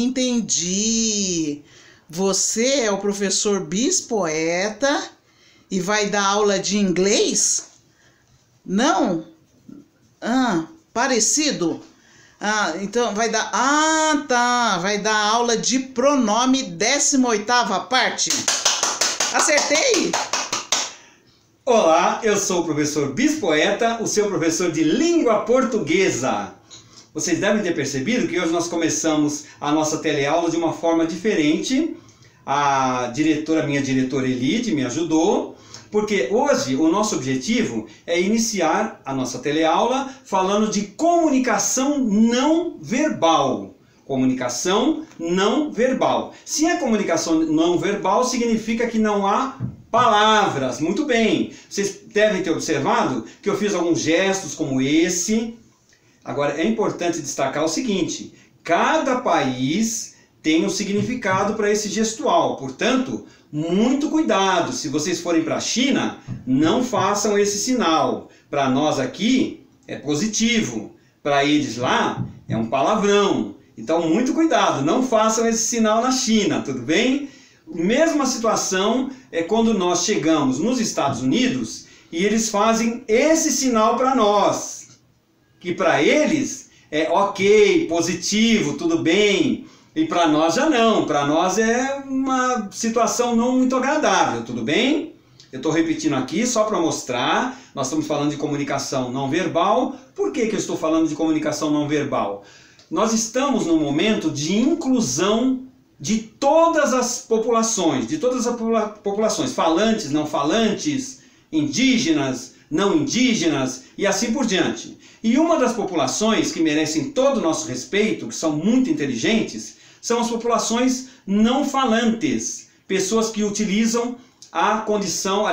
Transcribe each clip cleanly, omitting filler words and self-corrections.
entendi. Você é o professor Bispoeta e vai dar aula de inglês? Não? Parecido? Então vai dar... tá. Vai dar aula de pronome 18ª parte. Acertei? Olá, eu sou o professor Bispoeta, o seu professor de língua portuguesa. Vocês devem ter percebido que hoje nós começamos a nossa teleaula de uma forma diferente. Minha diretora Elide, me ajudou, porque hoje o nosso objetivo é iniciar a nossa teleaula falando de comunicação não verbal. Comunicação não verbal. Se é comunicação não verbal, significa que não há palavras. Muito bem. Vocês devem ter observado que eu fiz alguns gestos como esse. Agora, é importante destacar o seguinte: cada país tem um significado para esse gestual. Portanto, muito cuidado. Se vocês forem para a China, não façam esse sinal. Para nós aqui, é positivo. Para eles lá, é um palavrão. Então, muito cuidado. Não façam esse sinal na China, tudo bem? Mesma situação é quando nós chegamos nos Estados Unidos e eles fazem esse sinal para nós. Que para eles é ok, positivo, tudo bem. E para nós já não. Para nós é uma situação não muito agradável, tudo bem? Eu estou repetindo aqui só para mostrar. Nós estamos falando de comunicação não verbal. Por que eu estou falando de comunicação não verbal? Nós estamos num momento de inclusão de todas as populações, falantes, não falantes, indígenas, não indígenas e assim por diante. E uma das populações que merecem todo o nosso respeito, que são muito inteligentes, são as populações não falantes, pessoas que utilizam a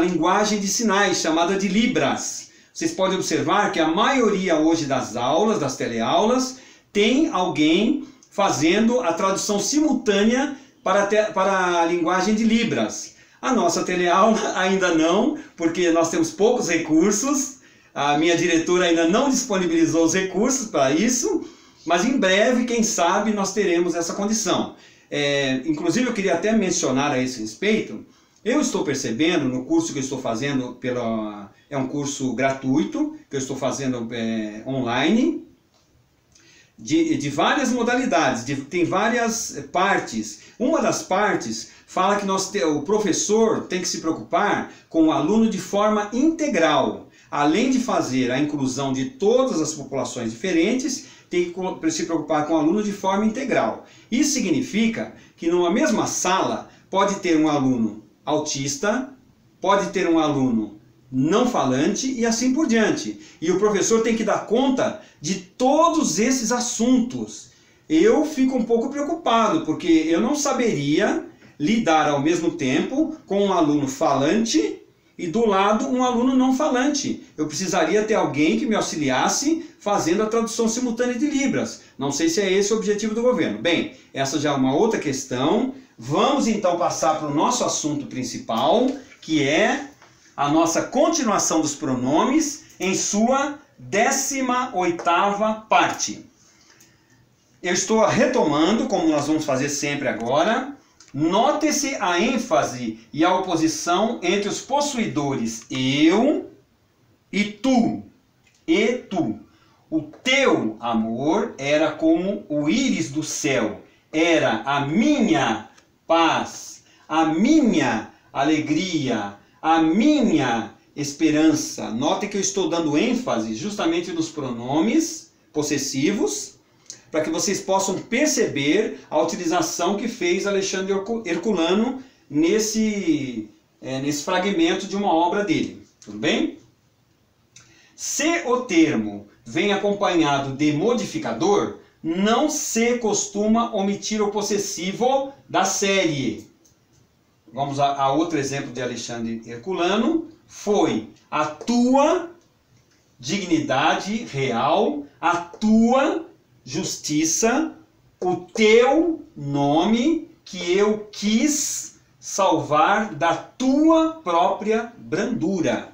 linguagem de sinais, chamada de Libras. Vocês podem observar que a maioria hoje das aulas, das teleaulas, tem alguém fazendo a tradução simultânea para a linguagem de Libras. A nossa teleaula ainda não, porque nós temos poucos recursos. A minha diretora ainda não disponibilizou os recursos para isso, mas em breve, quem sabe, nós teremos essa condição. Inclusive, eu queria até mencionar a esse respeito, eu estou percebendo no curso que eu estou fazendo, é um curso gratuito, que eu estou fazendo online, de várias modalidades, tem várias partes. Uma das partes fala que o professor tem que se preocupar com o aluno de forma integral. Além de fazer a inclusão de todas as populações diferentes, tem que se preocupar com o aluno de forma integral. Isso significa que numa mesma sala pode ter um aluno autista, pode ter um aluno não falante e assim por diante. E o professor tem que dar conta de todos esses assuntos. Eu fico um pouco preocupado, porque eu não saberia lidar ao mesmo tempo com um aluno falante e do lado um aluno não falante. Eu precisaria ter alguém que me auxiliasse fazendo a tradução simultânea de Libras. Não sei se é esse o objetivo do governo. Bem, essa já é uma outra questão. Vamos então passar para o nosso assunto principal, que é a nossa continuação dos pronomes em sua 18ª parte. Eu estou retomando, como nós vamos fazer sempre agora. Note-se a ênfase e a oposição entre os possuidores eu e tu. E tu. O teu amor era como o íris do céu. Era a minha paz, a minha alegria, a minha esperança. Note que eu estou dando ênfase justamente nos pronomes possessivos, para que vocês possam perceber a utilização que fez Alexandre Herculano nesse fragmento de uma obra dele. Tudo bem? Se o termo vem acompanhado de modificador, não se costuma omitir o possessivo da série. Vamos a outro exemplo de Alexandre Herculano. Foi a tua dignidade real, a tua justiça, o teu nome que eu quis salvar da tua própria brandura.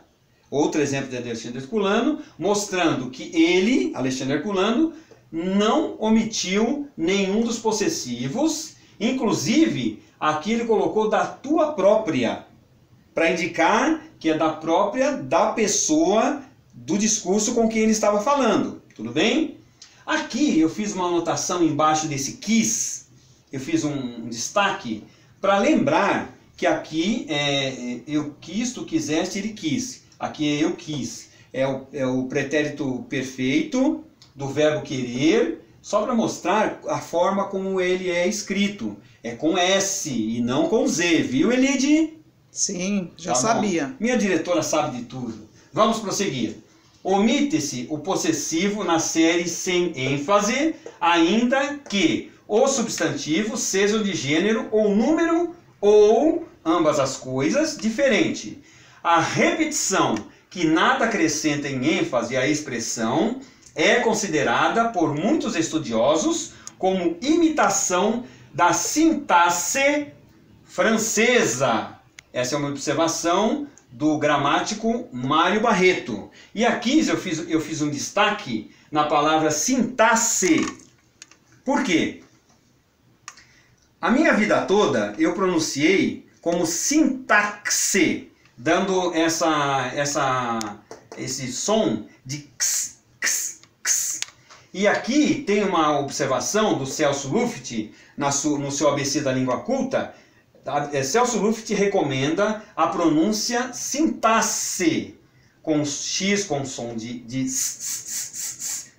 Outro exemplo de Alexandre Herculano, mostrando que ele, Alexandre Herculano, não omitiu nenhum dos possessivos, inclusive aqui ele colocou da tua própria, para indicar que é da própria da pessoa do discurso com quem ele estava falando. Tudo bem? Aqui eu fiz uma anotação embaixo desse quis, eu fiz um destaque para lembrar que aqui é eu quis, tu quiseste, ele quis. Aqui é eu quis. É o pretérito perfeito do verbo querer, só para mostrar a forma como ele é escrito. É com S e não com Z, viu, Elide? Sim, já Tá sabia. bom. Minha diretora sabe de tudo. Vamos prosseguir. Omite-se o possessivo na série sem ênfase, ainda que os substantivos sejam de gênero ou número ou ambas as coisas diferente. A repetição que nada acrescenta em ênfase à expressão é considerada por muitos estudiosos como imitação da sintaxe francesa. Essa é uma observação do gramático Mário Barreto. E aqui eu fiz um destaque na palavra sintaxe. Por quê? A minha vida toda eu pronunciei como sintaxe, dando esse som de x, x, x. E aqui tem uma observação do Celso Luft, no seu ABC da língua culta. Celso Luft recomenda a pronúncia sintaxe, com X com som de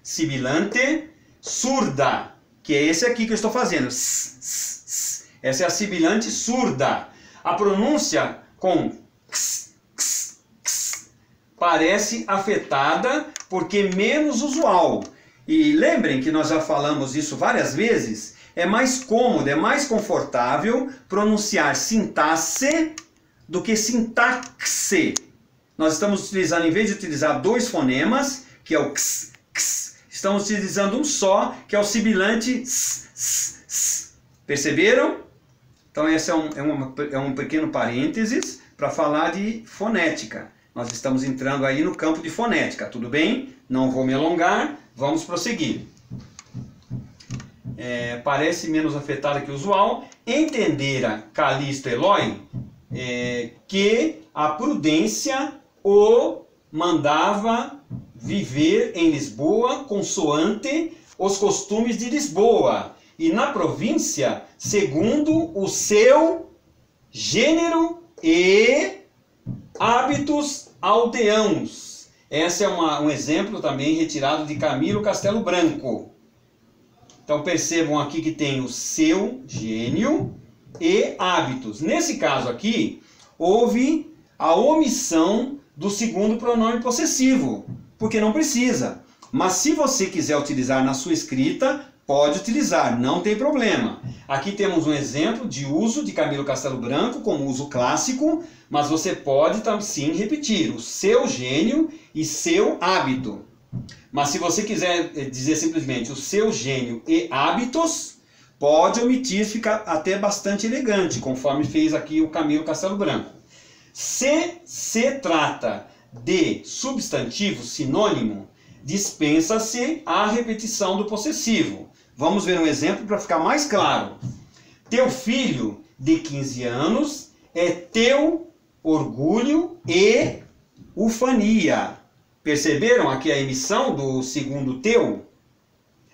sibilante, surda, que é esse aqui que eu estou fazendo. Essa é a sibilante surda. A pronúncia com x, x, x, parece afetada porque menos usual. E lembrem que nós já falamos isso várias vezes. É mais cômodo, é mais confortável pronunciar sintaxe do que sintaxe. Nós estamos utilizando, em vez de utilizar dois fonemas, que é o x, x, estamos utilizando um só, que é o sibilante s, s, s. Perceberam? Então esse é um pequeno parênteses para falar de fonética. Nós estamos entrando aí no campo de fonética, tudo bem? Não vou me alongar, vamos prosseguir. Parece menos afetada que o usual. Entendera Calixto Eloy que a prudência o mandava viver em Lisboa consoante os costumes de Lisboa e na província segundo o seu gênero e hábitos aldeãos. Esse é um exemplo também retirado de Camilo Castelo Branco. Então percebam aqui que tem o seu gênio e hábitos. Nesse caso aqui, houve a omissão do segundo pronome possessivo, porque não precisa. Mas se você quiser utilizar na sua escrita, pode utilizar, não tem problema. Aqui temos um exemplo de uso de Camilo Castelo Branco como uso clássico, mas você pode sim repetir o seu gênio e seu hábito. Mas se você quiser dizer simplesmente o seu gênio e hábitos, pode omitir, fica até bastante elegante, conforme fez aqui o Camilo Castelo Branco. Se trata de substantivo sinônimo, dispensa-se a repetição do possessivo. Vamos ver um exemplo para ficar mais claro. Teu filho de 15 anos é teu orgulho e ufania. Perceberam aqui a emissão do segundo teu?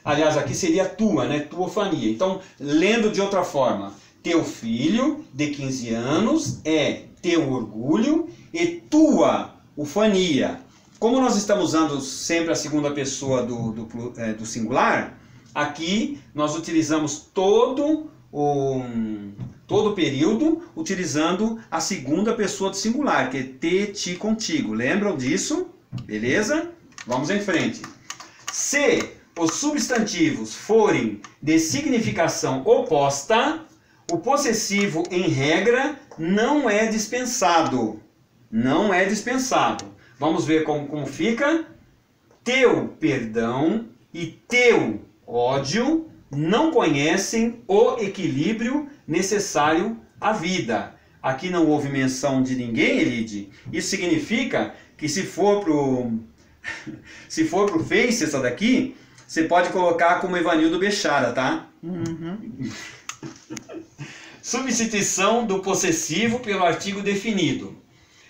Aliás, aqui seria tua, né? Tuofania. Então, lendo de outra forma. Teu filho de 15 anos é teu orgulho e tua ufania. Como nós estamos usando sempre a segunda pessoa do singular, aqui nós utilizamos todo o período utilizando a segunda pessoa do singular, que é te, ti, contigo. Lembram disso? Beleza? Vamos em frente. Se os substantivos forem de significação oposta, o possessivo, em regra, não é dispensado. Não é dispensado. Vamos ver como fica. Teu perdão e teu ódio não conhecem o equilíbrio necessário à vida. Aqui não houve menção de ninguém, Elide. Isso significa que se for pro Face essa daqui, Você pode colocar como Evanildo Bechara, tá? Uhum. Substituição do possessivo pelo artigo definido.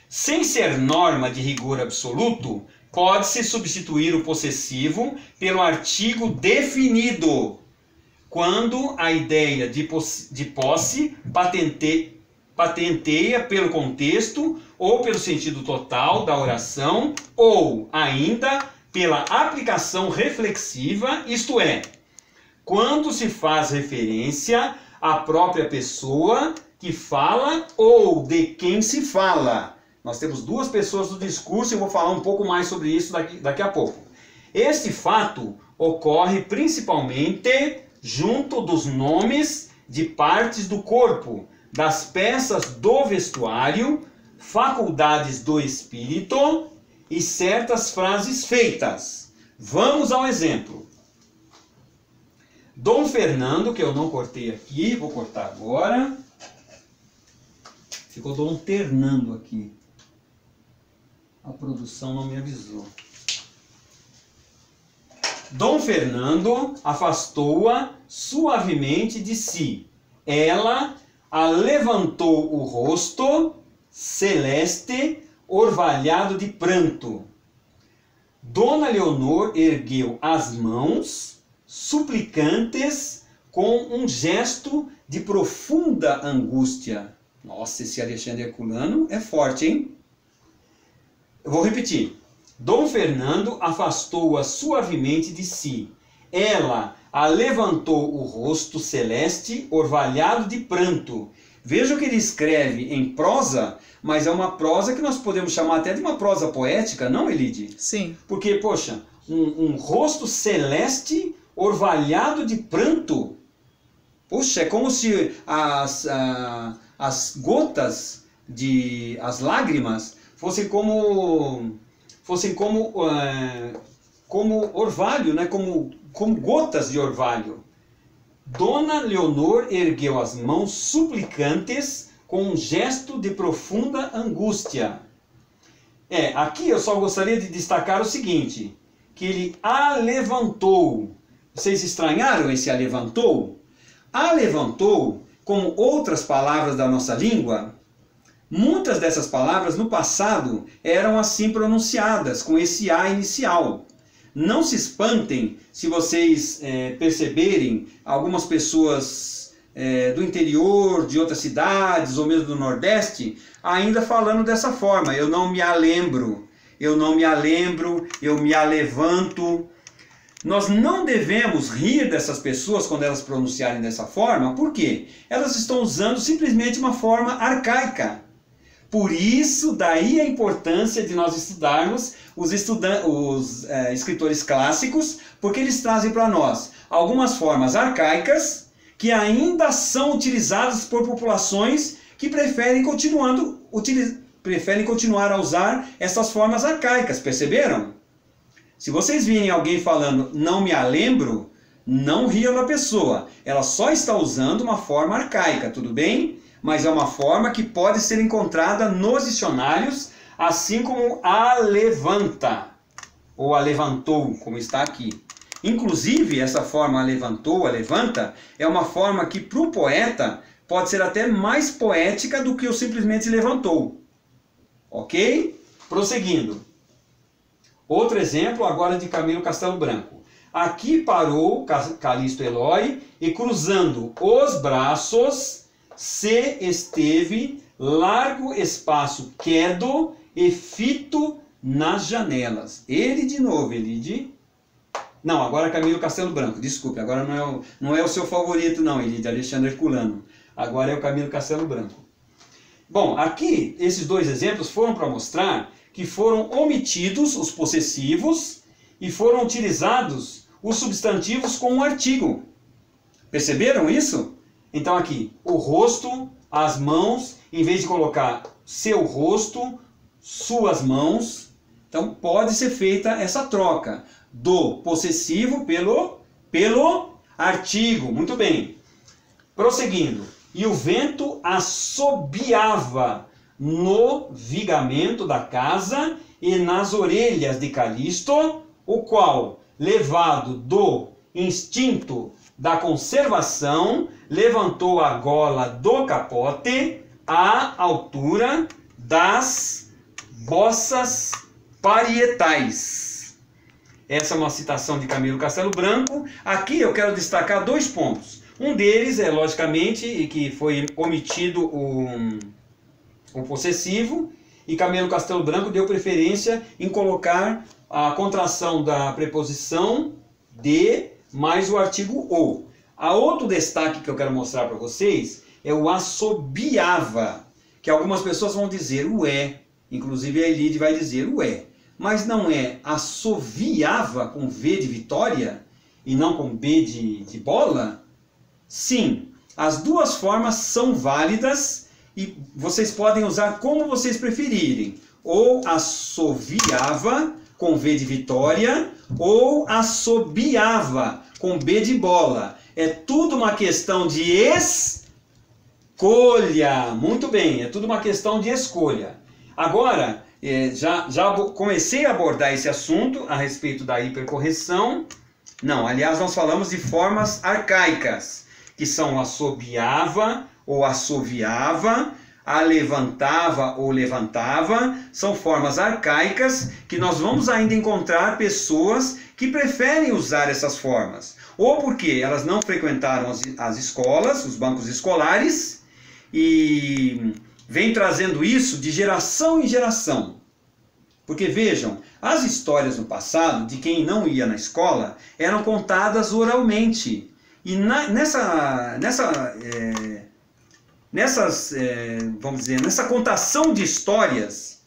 Sem ser norma de rigor absoluto, pode-se substituir o possessivo pelo artigo definido, quando a ideia de posse patenteia pelo contexto ou pelo sentido total da oração, ou ainda pela aplicação reflexiva, isto é, quando se faz referência à própria pessoa que fala ou de quem se fala. Nós temos duas pessoas no discurso e eu vou falar um pouco mais sobre isso daqui a pouco. Este fato ocorre principalmente junto dos nomes de partes do corpo, das peças do vestuário, faculdades do espírito e certas frases feitas. Vamos ao exemplo. Dom Fernando, que eu não cortei aqui, vou cortar agora. Ficou Dom Ternando aqui. A produção não me avisou. Dom Fernando afastou-a suavemente de si. Ela a levantou o rosto, celeste, orvalhado de pranto. Dona Leonor ergueu as mãos, suplicantes, com um gesto de profunda angústia. Nossa, esse Alexandre Herculano é forte, hein? Eu vou repetir. Dom Fernando afastou-a suavemente de si. Ela a levantou o rosto celeste, orvalhado de pranto. Veja que ele escreve em prosa, mas é uma prosa que nós podemos chamar até de uma prosa poética, não, Elide? Sim. Porque, poxa, um rosto celeste, orvalhado de pranto. Poxa, é como se as gotas, as lágrimas, fossem como orvalho, né? como gotas de orvalho. Dona Leonor ergueu as mãos suplicantes com um gesto de profunda angústia. Aqui eu só gostaria de destacar o seguinte, que ele a levantou. Vocês estranharam esse a levantou? A levantou, como outras palavras da nossa língua, muitas dessas palavras no passado eram assim pronunciadas, com esse A inicial. Não se espantem se vocês perceberem algumas pessoas do interior, de outras cidades, ou mesmo do Nordeste, ainda falando dessa forma. Eu não me alembro, eu não me alembro, eu me alevanto. Nós não devemos rir dessas pessoas quando elas pronunciarem dessa forma. Por quê? Elas estão usando simplesmente uma forma arcaica. Por isso, daí a importância de nós estudarmos os escritores clássicos, porque eles trazem para nós algumas formas arcaicas que ainda são utilizadas por populações que preferem continuar a usar essas formas arcaicas, perceberam? Se vocês virem alguém falando não me alembro, não riam da pessoa, ela só está usando uma forma arcaica, tudo bem? Mas é uma forma que pode ser encontrada nos dicionários, assim como a levanta, ou a levantou, como está aqui. Inclusive, essa forma a levantou, a levanta, é uma forma que para o poeta pode ser até mais poética do que o simplesmente levantou. Ok? Prosseguindo. Outro exemplo agora de Camilo Castelo Branco. Aqui parou Calixto Eloy e cruzando os braços se esteve largo espaço quedo e fito nas janelas. Ele de novo, Elide. Não, agora Camilo Castelo Branco, desculpe, agora não é o seu favorito não, Elide, Alexandre Herculano. Agora é o Camilo Castelo Branco. Bom, aqui esses dois exemplos foram para mostrar que foram omitidos os possessivos e foram utilizados os substantivos com um artigo. Perceberam isso? Então aqui, o rosto, as mãos, em vez de colocar seu rosto, suas mãos, então pode ser feita essa troca do possessivo pelo artigo. Muito bem. Prosseguindo. E o vento assobiava no vigamento da casa e nas orelhas de Calixto, o qual, levado do instinto da conservação, levantou a gola do capote à altura das bossas parietais. Essa é uma citação de Camilo Castelo Branco. Aqui eu quero destacar 2 pontos. Um deles é, logicamente, e que foi omitido o possessivo, e Camilo Castelo Branco deu preferência em colocar a contração da preposição de mais o artigo o. A outro destaque que eu quero mostrar para vocês é o assobiava, que algumas pessoas vão dizer ué, inclusive a Elide vai dizer ué, mas não é assoviava com V de vitória e não com B de bola? Sim, as duas formas são válidas e vocês podem usar como vocês preferirem, ou assoviava com V de vitória, ou assobiava com B de bola. É tudo uma questão de escolha. Muito bem, é tudo uma questão de escolha. Agora, já comecei a abordar esse assunto a respeito da hipercorreção. Não, aliás, nós falamos de formas arcaicas, que são assobiava ou assoviava, alevantava ou levantava. São formas arcaicas que nós vamos ainda encontrar pessoas que preferem usar essas formas, ou porque elas não frequentaram as escolas, os bancos escolares, e vem trazendo isso de geração em geração. Porque vejam, as histórias no passado de quem não ia na escola eram contadas oralmente. E nessa contação de histórias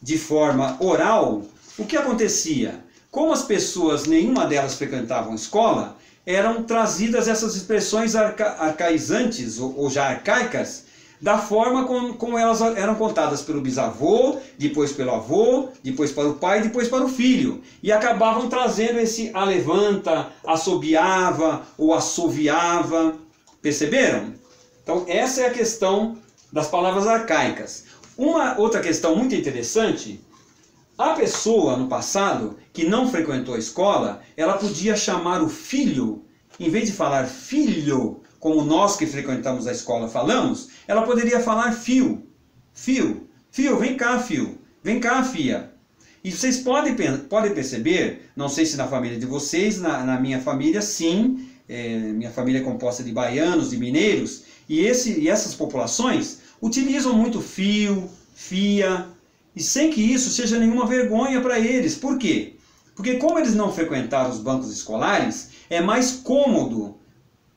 de forma oral, o que acontecia? Como as pessoas, nenhuma delas frequentavam a escola, eram trazidas essas expressões arcaizantes ou já arcaicas, da forma como elas eram contadas pelo bisavô, depois pelo avô, depois para o pai, depois para o filho. E acabavam trazendo esse alevanta, assobiava ou assoviava. Perceberam? Então essa é a questão das palavras arcaicas. Uma outra questão muito interessante, a pessoa no passado que não frequentou a escola, ela podia chamar o filho, em vez de falar filho, como nós que frequentamos a escola falamos, ela poderia falar fio. Fio, fio, vem cá, fio. Vem cá, fia. E vocês podem perceber, não sei se na família de vocês, na minha família, sim. Minha família é composta de baianos, de mineiros, e essas populações utilizam muito fio, fia, e sem que isso seja nenhuma vergonha para eles. Por quê? Porque como eles não frequentaram os bancos escolares, é mais cômodo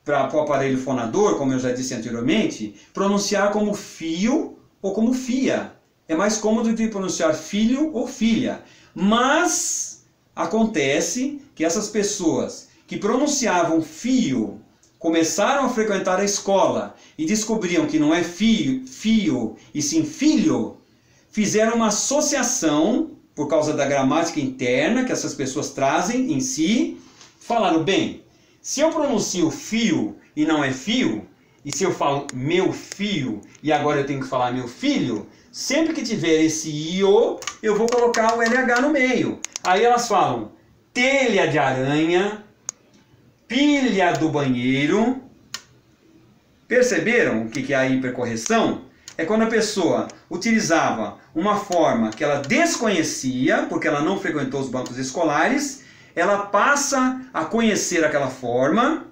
para o aparelho fonador, como eu já disse anteriormente, pronunciar como fio ou como fia. É mais cômodo de pronunciar filho ou filha. Mas acontece que essas pessoas que pronunciavam fio começaram a frequentar a escola e descobriam que não é fio e sim filho, fizeram uma associação por causa da gramática interna que essas pessoas trazem em si, falaram, bem, se eu pronuncio fio e não é fio, e se eu falo meu fio e agora eu tenho que falar meu filho, sempre que tiver esse io, eu vou colocar o LH no meio. Aí elas falam telha de aranha, pilha do banheiro. Perceberam o que é a hipercorreção? É quando a pessoa utilizava uma forma que ela desconhecia, porque ela não frequentou os bancos escolares, ela passa a conhecer aquela forma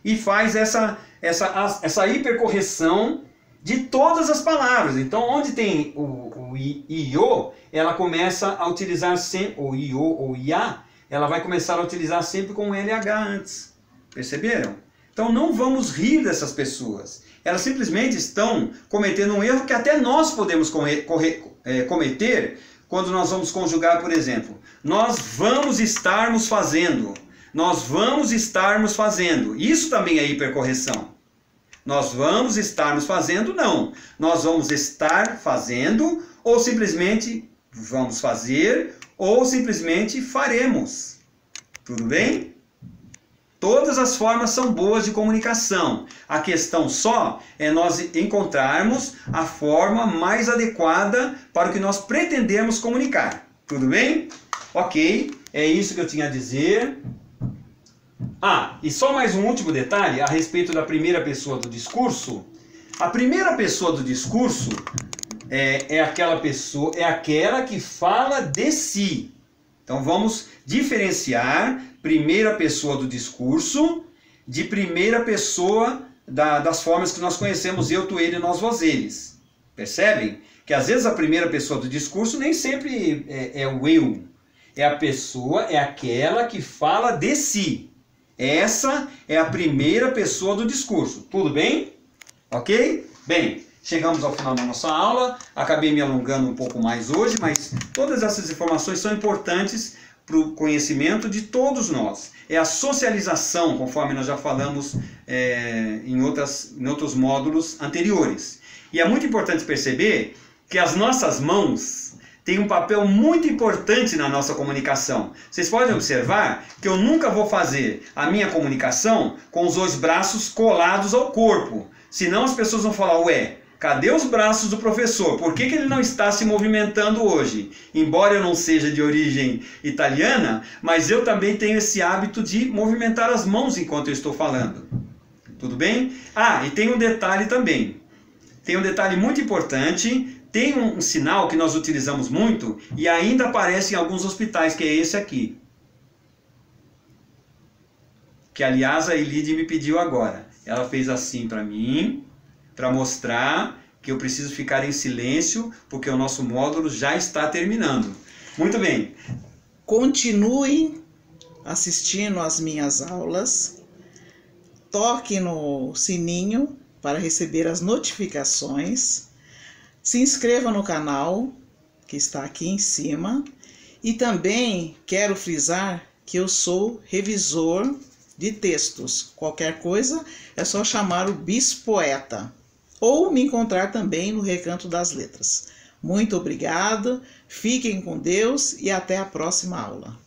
e faz essa hipercorreção de todas as palavras. Então, onde tem o io, ela começa a utilizar sempre, o io ou ia, ela vai começar a utilizar sempre com o LH antes. Perceberam? Então, não vamos rir dessas pessoas. Elas simplesmente estão cometendo um erro que até nós podemos cometer quando nós vamos conjugar, por exemplo. Nós vamos estarmos fazendo. Nós vamos estarmos fazendo. Isso também é hipercorreção. Nós vamos estarmos fazendo, não. Nós vamos estar fazendo, ou simplesmente vamos fazer, ou simplesmente faremos. Tudo bem? Todas as formas são boas de comunicação. A questão só é nós encontrarmos a forma mais adequada para o que nós pretendemos comunicar. Tudo bem? Ok. É isso que eu tinha a dizer. Ah, e só mais um último detalhe a respeito da primeira pessoa do discurso. A primeira pessoa do discurso é aquela que fala de si. Então vamos diferenciar primeira pessoa do discurso de primeira pessoa das formas que nós conhecemos: eu, tu, ele, nós, vós, eles. Percebem? Que às vezes a primeira pessoa do discurso nem sempre é o eu. É a pessoa, é aquela que fala de si. Essa é a primeira pessoa do discurso. Tudo bem? Ok? Bem, chegamos ao final da nossa aula. Acabei me alongando um pouco mais hoje, mas todas essas informações são importantes para o conhecimento de todos nós. É a socialização, conforme nós já falamos em outros módulos anteriores. E é muito importante perceber que as nossas mãos têm um papel muito importante na nossa comunicação. Vocês podem observar que eu nunca vou fazer a minha comunicação com os dois braços colados ao corpo. Senão as pessoas vão falar: ué, cadê os braços do professor? Por que ele não está se movimentando hoje? Embora eu não seja de origem italiana, mas eu também tenho esse hábito de movimentar as mãos enquanto eu estou falando. Tudo bem? Ah, e tem um detalhe também. Tem um detalhe muito importante. Tem um sinal que nós utilizamos muito e ainda aparece em alguns hospitais, que é esse aqui. Que, aliás, a Elide me pediu agora. Ela fez assim para mim, para mostrar que eu preciso ficar em silêncio, porque o nosso módulo já está terminando. Muito bem. Continue assistindo às minhas aulas. Toque no sininho para receber as notificações. Se inscreva no canal, que está aqui em cima. E também quero frisar que eu sou revisor de textos. Qualquer coisa é só chamar o Bispoeta. Ou me encontrar também no Recanto das Letras. Muito obrigado, fiquem com Deus e até a próxima aula.